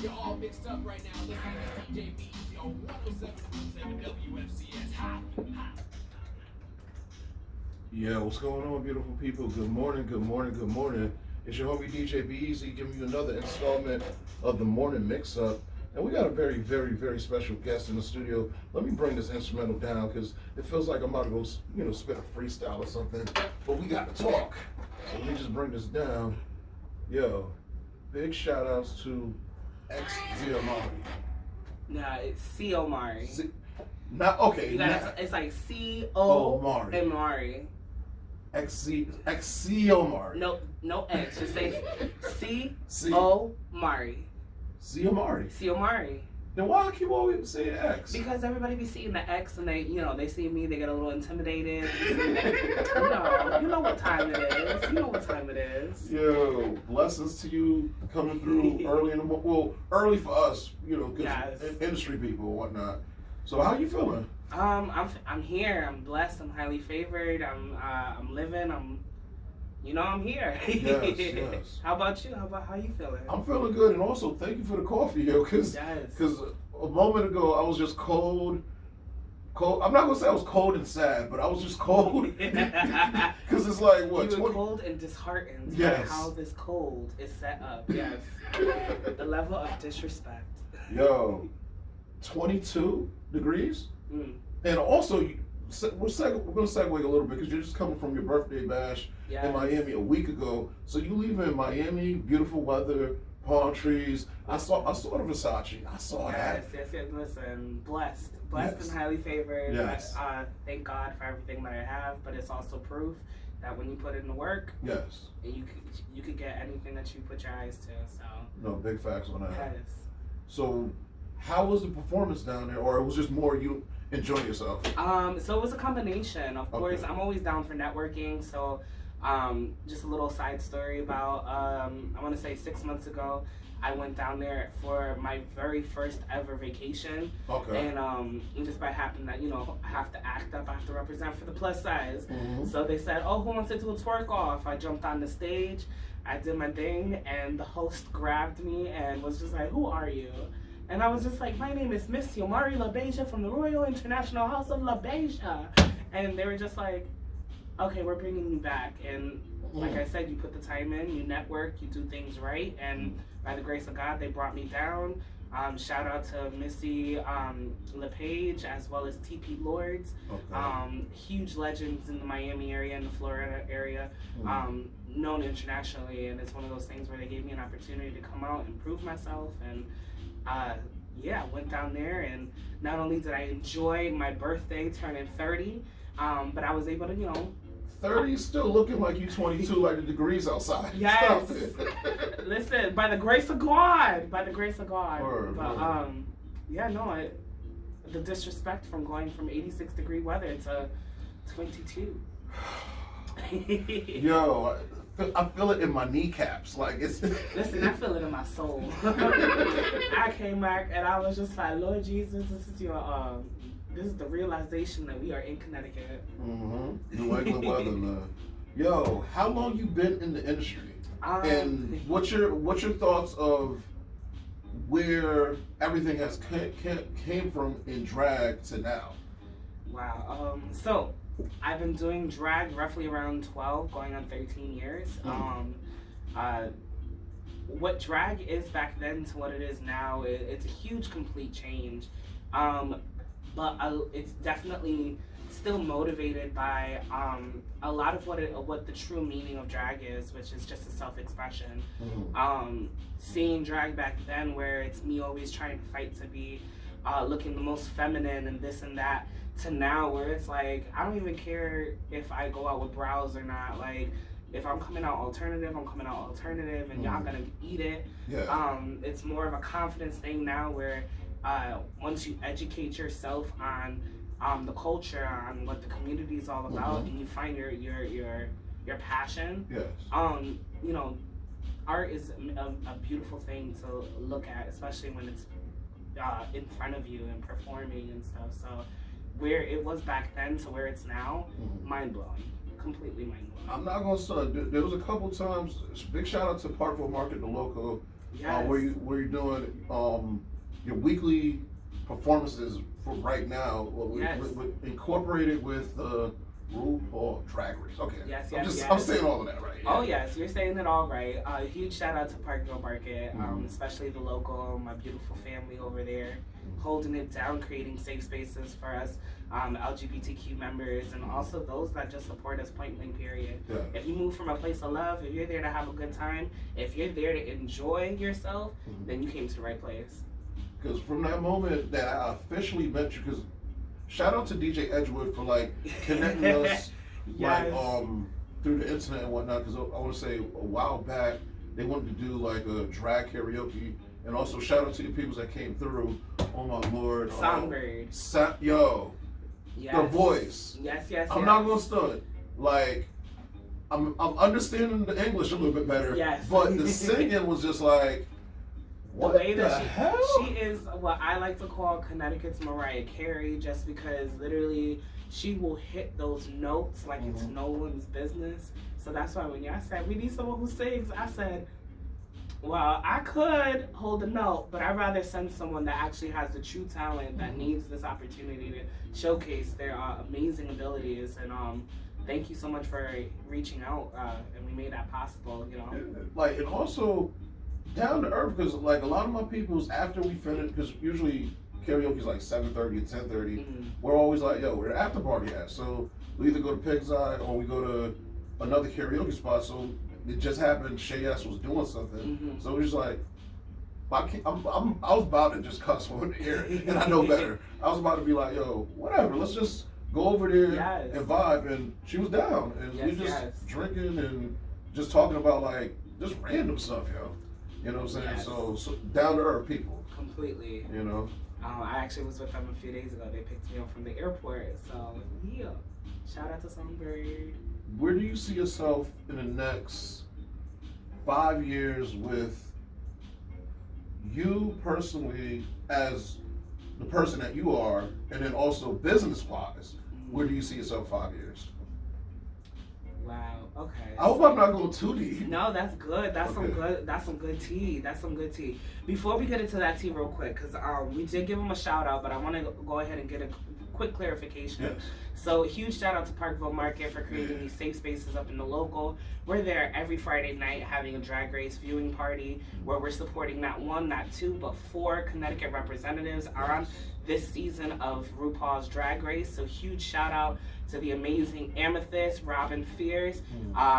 You're all mixed up right now. Listen to DJ Bees on 107.7 WFCS. Hot, hot. Yeah, what's going on, beautiful people? Good morning, good morning, good morning. It's your homie DJ Be Easy giving you another installment of the morning mix-up. And we got a very, very, very special guest in the studio. Let me bring this instrumental down because it feels like I'm about to go, spit a freestyle or something. But we got to talk. So let me just bring this down. Yo, big shout outs to Xiomarie. Nah, it's Xiomarie. Okay. It's like C-O-M-R-E. Xiomarie. No X. Just say C-O-Mari. Xiomarie. Then why I keep always saying X? Because everybody be seeing the X and they see me, they get a little intimidated. You know what time it is. Yo, blessings to you coming through early in the morning. Well, early for us, because industry people and whatnot. So how you feeling? I'm here. I'm blessed. I'm highly favored. I'm living. I'm here. Yes. How about you? How you feeling? I'm feeling good, and also thank you for the coffee, yo. Because a moment ago I was just cold. I'm not gonna say I was cold and sad, but I was just cold. Because it's like what? You were cold and disheartened. Yes. By how this cold is set up. Yes. The level of disrespect. Yo, 22 degrees, and also we're going to segue a little bit because you're just coming from your birthday bash in Miami a week ago. So you leave in Miami, beautiful weather, palm trees. I saw the Versace. I saw that. Yes. Listen, blessed and highly favored. Yes. Thank God for everything that I have, but it's also proof that when you put in the work, yes, you could get anything that you put your eyes to. So no, big facts on that. Yes. So how was the performance down there, or it was just more you enjoying yourself? So it was a combination. Of course, I'm always down for networking. So, just a little side story about I want to say 6 months ago, I went down there for my very first ever vacation. Okay. And just by happening that I have to act up, I have to represent for the plus size. Mm-hmm. So they said, "Oh, who wants to do a twerk off?" I jumped on the stage, I did my thing, and the host grabbed me and was just like, "Who are you?" And I was just like, "My name is Miss Xiomarie LaBeija from the Royal International House of LaBeija." And they were just like, "Okay, we're bringing you back." And like I said, you put the time in, you network, you do things right. And by the grace of God, they brought me down. Shout out to Missy LaPage as well as TP Lords. Okay. Huge legends in the Miami area and the Florida area. Known internationally. And it's one of those things where they gave me an opportunity to come out and prove myself. And went down there, and not only did I enjoy my birthday turning 30, but I was able to, 30 still looking like you 22, like the degrees outside. Yes. Listen, by the grace of God. Word. The disrespect from going from 86-degree weather to 22. Yo, I feel it in my kneecaps. Like it's. Listen, I feel it in my soul. I came back and I was just like, Lord Jesus, this is the realization that we are in Connecticut. Mm-hmm. New England weather, man. Yo, how long you been in the industry? And what's your thoughts of where everything has came from in drag to now? Wow. So I've been doing drag roughly around 12, going on 13 years. What drag is back then to what it is now, it's a huge, complete change. But it's definitely still motivated by a lot of what the true meaning of drag is, which is just a self-expression. Seeing drag back then, where it's me always trying to fight to be looking the most feminine and this and that, to now where it's like, I don't even care if I go out with brows or not. Like, if I'm coming out alternative, I'm coming out alternative, and y'all gonna eat it. Yeah. It's more of a confidence thing now, where once you educate yourself on the culture, on what the community is all about, and you find your passion. Yes. Art is a beautiful thing to look at, especially when it's in front of you and performing and stuff. So where it was back then to where it's now, mind-blowing. Completely mind-blowing. I'm not gonna say there was a couple times. Big shout out to Parkville Market, the local Yes. where you're doing your weekly performances for right now, Yes. incorporated with RuPaul Drag Race. Okay. Yes, I'm yes, yes. I'm saying all of that right. Oh yes, you're saying it all right. Huge shout out to Parkville Market, Mhm. especially the local, my beautiful family over there, holding it down, creating safe spaces for us LGBTQ members, and also those that just support us. Point blank. Period. Yeah. If you move from a place of love, if you're there to have a good time, if you're there to enjoy yourself, Mhm. then you came to the right place. Because from that moment that I officially met you, because shout out to DJ Edgewood for like connecting us Yes. like through the internet and whatnot. Because I want to say a while back they wanted to do like a drag karaoke, and also shout out to the people that came through. Oh my lord, Songbird. Yo, Yes. the voice. Yes, yes, I'm yes. not gonna stunt. Like I'm understanding the English a little bit better. Yes. But the singing was just like. What the way the that hell? she is what I like to call Connecticut's Mariah Carey, just because literally she will hit those notes like it's no one's business. So that's why when y'all said we need someone who sings, I said, well, I could hold a note, but I'd rather send someone that actually has the true talent that needs this opportunity to showcase their amazing abilities. And thank you so much for reaching out, and we made that possible. You know, like, and also down to earth, because like a lot of my people's after we finish, because usually karaoke's like 7:30 to 10:30. We're always like, yo, where the after party at? So we either go to Pig's Eye or we go to another karaoke spot. So it just happened Shay S was doing something, so it was just like I was about to just cuss on the air, and I know better. I was about to be like, yo, whatever, let's just go over there and vibe, and she was down, and we just drinking and just talking about like just random stuff, yo. You know what I'm saying? Yes. So down to earth people. Completely. You know. I actually was with them a few days ago. They picked me up from the airport. So yeah, shout out to Songbird. Where do you see yourself in the next 5 years with you personally as the person that you are, and then also business-wise? Where do you see yourself 5 years? Wow. Okay. I hope I'm not going too deep. No, that's good. That's some good. That's some good tea. That's some good tea. Before we get into that tea, real quick, because we did give them a shout out, but I want to go ahead and get a quick clarification. Yes. So huge shout out to Parkville Market for creating these safe spaces up in the local. We're there every Friday night having a drag race viewing party where we're supporting not one, not two, but 4 Connecticut representatives on this season of RuPaul's Drag Race. So huge shout out to the amazing Amethyst, Robin Fierce,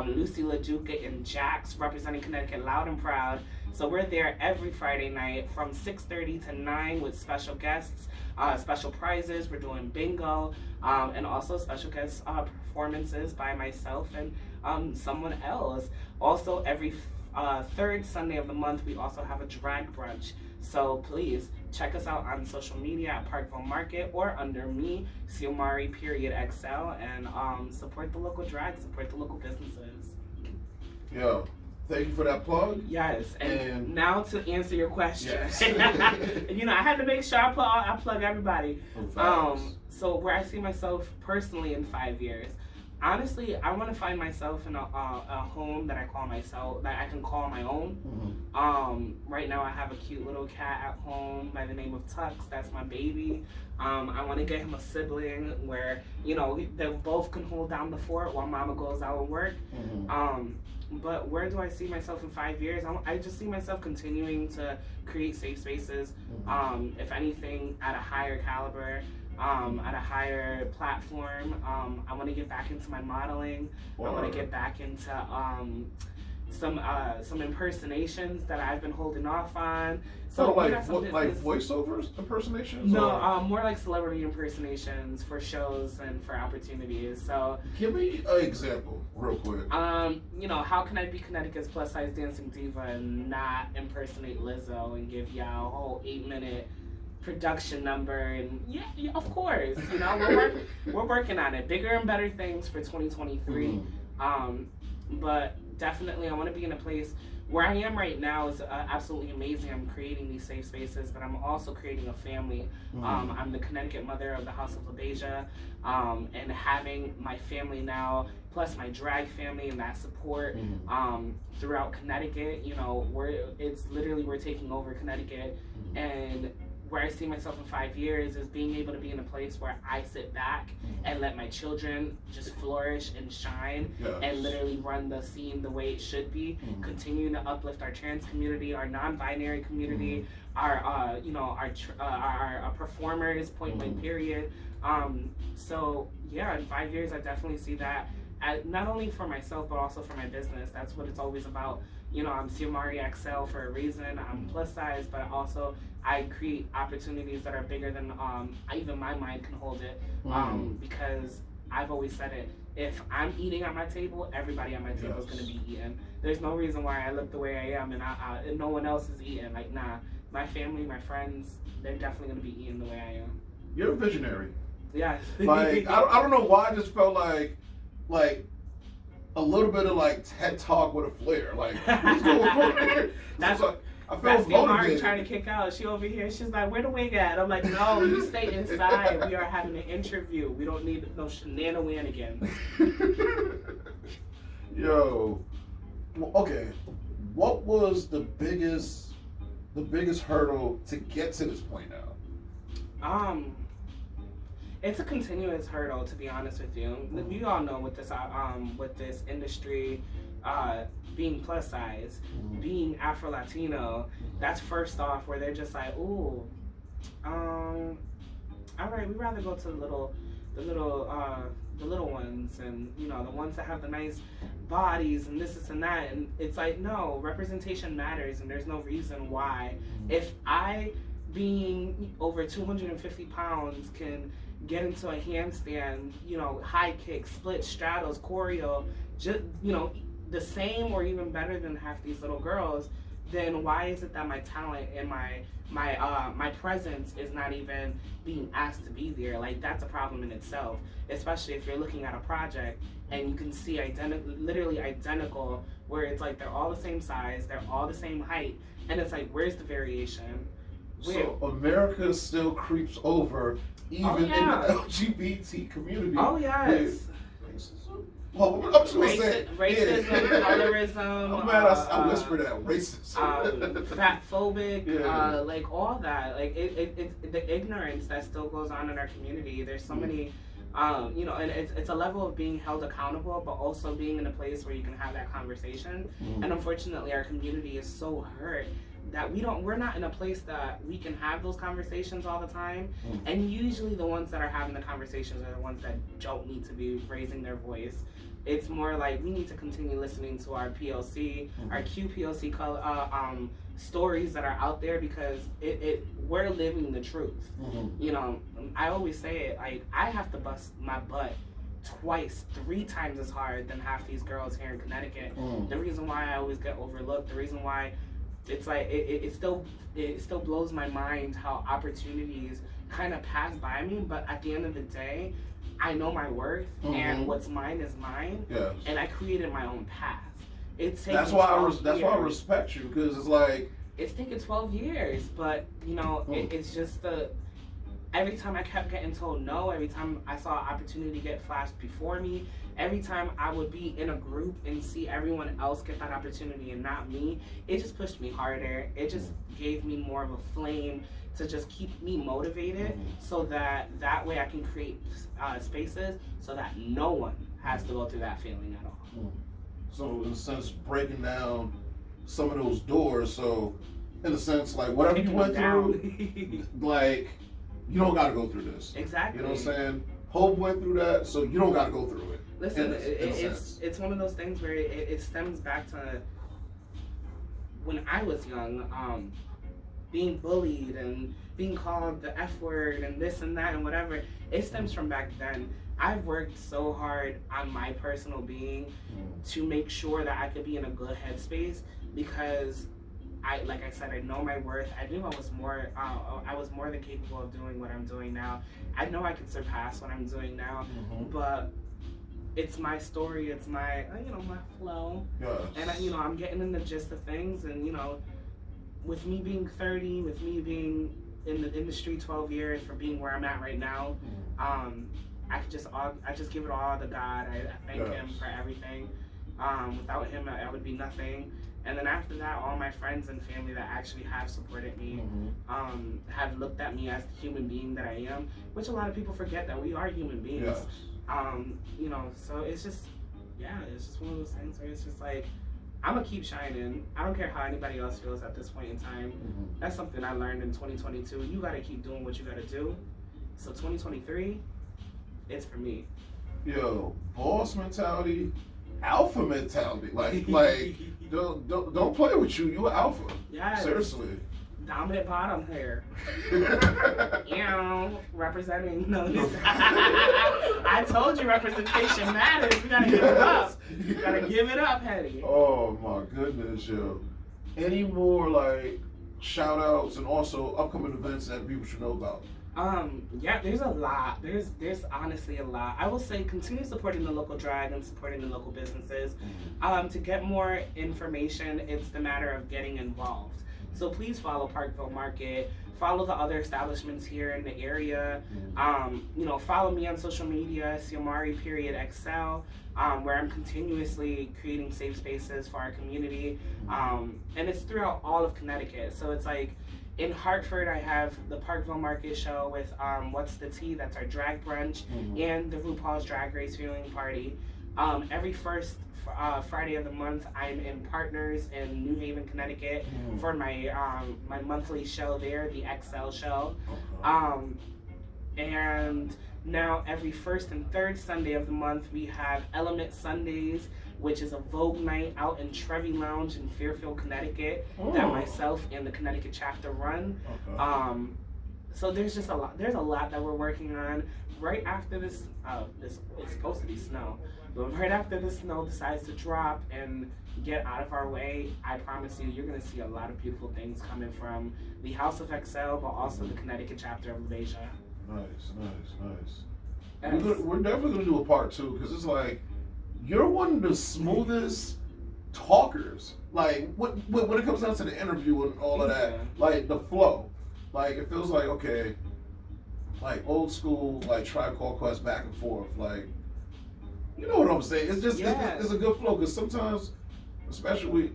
Lucy LaDuca, and Jax representing Connecticut loud and proud. So we're there every Friday night from 6:30 to 9 with special guests, special prizes. We're doing bingo, and also special guest performances by myself and someone else. Also, every third Sunday of the month, we also have a drag brunch. So please check us out on social media at Parkville Market or under me, Xiomarie XL, and support the local drag, support the local businesses. Yo, thank you for that plug. Yes, and now to answer your question. Yes. You know, I had to make sure I plug everybody. So where I see myself personally in 5 years. Honestly, I want to find myself in a home that I can call my own. Right now I have a cute little cat at home by the name of Tux. That's my baby. I want to get him a sibling where, you know, they both can hold down the fort while mama goes out and work. But where do I see myself in 5 years? I just see myself continuing to create safe spaces. If anything, at a higher caliber. At a higher platform. I want to get back into my modeling. I want to get back into some impersonations that I've been holding off on. So like voiceovers impersonations? No, more like celebrity impersonations for shows and for opportunities. So give me an example, real quick. You know, how can I be Connecticut's plus size dancing diva and not impersonate Lizzo and give y'all a whole 8-minute production number? And yeah, of course, you know, we're working on it. Bigger and better things for 2023. But definitely I want to be in a place where I am right now is absolutely amazing. I'm creating these safe spaces, but I'm also creating a family. I'm the Connecticut mother of the House of LaBeija, and having my family now, plus my drag family and that support throughout Connecticut. You know, we're taking over Connecticut, and where I see myself in 5 years is being able to be in a place where I sit back and let my children just flourish and shine and literally run the scene the way it should be, continuing to uplift our trans community, our non-binary community, our performers, point blank period. So yeah, in 5 years I definitely see that not only for myself but also for my business. That's what it's always about. You know, I'm Xiomarie XL for a reason. I'm plus size, but also I create opportunities that are bigger than even my mind can hold it. Because I've always said it. If I'm eating at my table, everybody at my table is going to be eating. There's no reason why I look the way I am and no one else is eating. Like, nah, my family, my friends, they're definitely going to be eating the way I am. You're a visionary. Yeah. Like, I don't know why I just felt like a little bit of like TED Talk with a flair. Like, what's going on here? That's like, I that's felt Xiomarie motivated. trying to kick out. She over here. She's like, "Where the wig at?" I'm like, "No, you stay inside. We are having an interview. We don't need no shenanigans." Yo, well, okay. What was the biggest hurdle to get to this point now? It's a continuous hurdle, to be honest with you. You all know with this industry, being plus size, being Afro Latino, that's first off where they're just like, ooh, all right, we'd rather go to the little ones, and you know, the ones that have the nice bodies and this and that. And it's like, no, representation matters, and there's no reason why. If I, being over 250 pounds, can get into a handstand, you know, high kicks, split straddles, choreo, just, you know, the same or even better than half these little girls, then why is it that my talent and my presence is not even being asked to be there? Like, that's a problem in itself, especially if you're looking at a project and you can see literally identical, where it's like they're all the same size, they're all the same height, and it's like, where's the variation? So America still creeps over even in the LGBT community. Oh yes. Racism? Well, I'm just gonna say racism, colorism. I'm mad I whispered that racism. Fat phobic, like all that. Like it's the ignorance that still goes on in our community. There's so many, you know, and it's a level of being held accountable, but also being in a place where you can have that conversation. And unfortunately, our community is so hurt that we're not in a place that we can have those conversations all the time. And usually the ones that are having the conversations are the ones that don't need to be raising their voice. It's more like we need to continue listening to our PLC, our QPLC stories that are out there, because we're living the truth. You know, I always say it, like, I have to bust my butt twice, 3 times as hard than half these girls here in Connecticut. The reason why I always get overlooked, the reason why it's like it still blows my mind how opportunities kind of pass by me, but at the end of the day, I know my worth, and what's mine is mine, and I created my own path. That's why I respect you, because it's like it's taken 12 years, but you know, it's just every time I kept getting told no, every time I saw an opportunity get flashed before me, every time I would be in a group and see everyone else get that opportunity and not me, it just pushed me harder. It just gave me more of a flame to just keep me motivated, so that way I can create spaces so that no one has to go through that feeling at all. So in a sense, breaking down some of those doors, so in a sense, like, whatever you went through, like, you don't got to go through this. Exactly. You know what I'm saying? Hope went through that, so you don't got to go through it. Listen, it's one of those things where it stems back to when I was young, being bullied and being called the F word and this and that and whatever. It stems from back then. I've worked so hard on my personal being to make sure that I could be in a good headspace, because like I said, I know my worth. I knew I was more than capable of doing what I'm doing now. I know I could surpass what I'm doing now, but it's my story, it's my my flow, Yes. and I'm getting in the gist of things, and with me being 30, with me being in the industry 12 years, for being where I'm at right now, I just give it all to God. I thank Him for everything. Without Him, I would be nothing. And then after that, all my friends and family that actually have supported me, have looked at me as the human being that I am, which a lot of people forget that we are human beings. Yes. So it's just one of those things where it's just like, I'm gonna keep shining. I don't care how anybody else feels at this point in time. That's something I learned in 2022. You gotta keep doing what you gotta do. So 2023, it's for me. Yo, boss mentality, alpha mentality. Like don't play with you. You an alpha. Yes. Seriously. Dominant bottom here. Representing. No, I told you representation matters. We gotta give it up. You gotta give it up, Hetty. Oh my goodness, yo. Any more like shout outs and also upcoming events that people should know about? There's a lot. There's honestly a lot. I will say continue supporting the local drag and supporting the local businesses. To get more information, it's the matter of getting involved. So please follow Parkville Market, follow the other establishments here in the area. Follow me on social media, Xiomarie.XL, where I'm continuously creating safe spaces for our community. And it's throughout all of Connecticut. So it's like, in Hartford, I have the Parkville Market show with What's the Tea, that's our drag brunch, and the RuPaul's Drag Race viewing party. Every first Friday of the month, I'm in Partners in New Haven, Connecticut, for my my monthly show there, the XL show. And now every first and third Sunday of the month, we have Element Sundays, which is a Vogue night out in Trevi Lounge in Fairfield, Connecticut, that myself and the Connecticut chapter run. So there's just a lot. There's a lot that we're working on. Right after this it's supposed to be snow, but right after the snow decides to drop and get out of our way, I promise you're gonna see a lot of beautiful things coming from the House of XL, but also the Connecticut chapter of LaBeija. Nice. We're definitely gonna do a part 2, because it's like, you're one of the smoothest talkers. Like when it comes down to the interview and all of that, like the flow, like it feels like, okay, like old school, like Tribe Called Quest back and forth, like, you know what I'm saying? It's just it's a good flow, because sometimes, especially,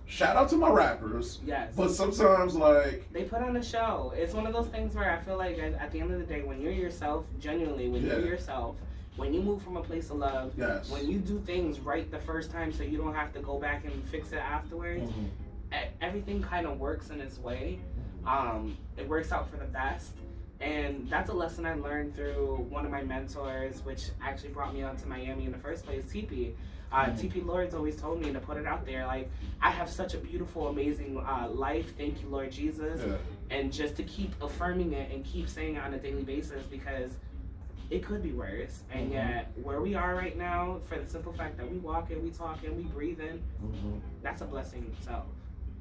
shout out to my rappers. Yes. But sometimes, like, they put on a show. It's one of those things where I feel like at the end of the day, when you're yourself, genuinely, when you're yourself, when you move from a place of love, when you do things right the first time so you don't have to go back and fix it afterwards, everything kind of works in its way. It works out for the best. And that's a lesson I learned through one of my mentors, which actually brought me out to Miami in the first place, TP. TP Lord's always told me to put it out there, like, I have such a beautiful, amazing life, thank you, Lord Jesus. And just to keep affirming it and keep saying it on a daily basis, because it could be worse. And yet, where we are right now, for the simple fact that we walk in, we talk in, we breathe in, that's a blessing in itself.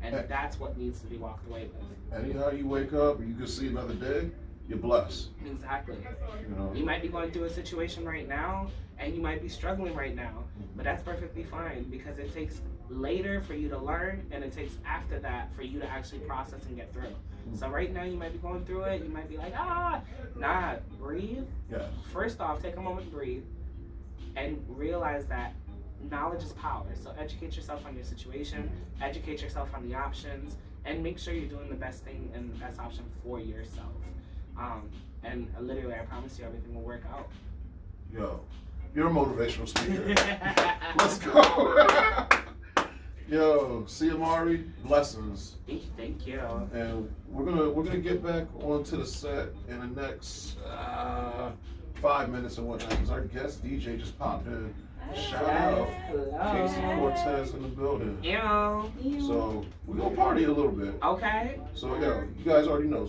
And that's what needs to be walked away with. Anyhow you wake up and you can see another day, you're blessed. Exactly. You know? You might be going through a situation right now, and you might be struggling right now, but that's perfectly fine, because it takes later for you to learn, and it takes after that for you to actually process and get through. So right now you might be going through it, you might be like, breathe. First off, take a moment to breathe, and realize that knowledge is power. So educate yourself on your situation, educate yourself on the options, and make sure you're doing the best thing and the best option for yourself. And literally, I promise you, everything will work out. Yo, you're a motivational speaker. Let's go. Yo, Xiomarie, blessings. Thank you. And we're gonna get back onto the set in the next 5 minutes and whatnot, because our guest DJ just popped in. Shout out Casey Cortez in the building. Yeah. So we're gonna party a little bit. Okay. So yo, you guys already know.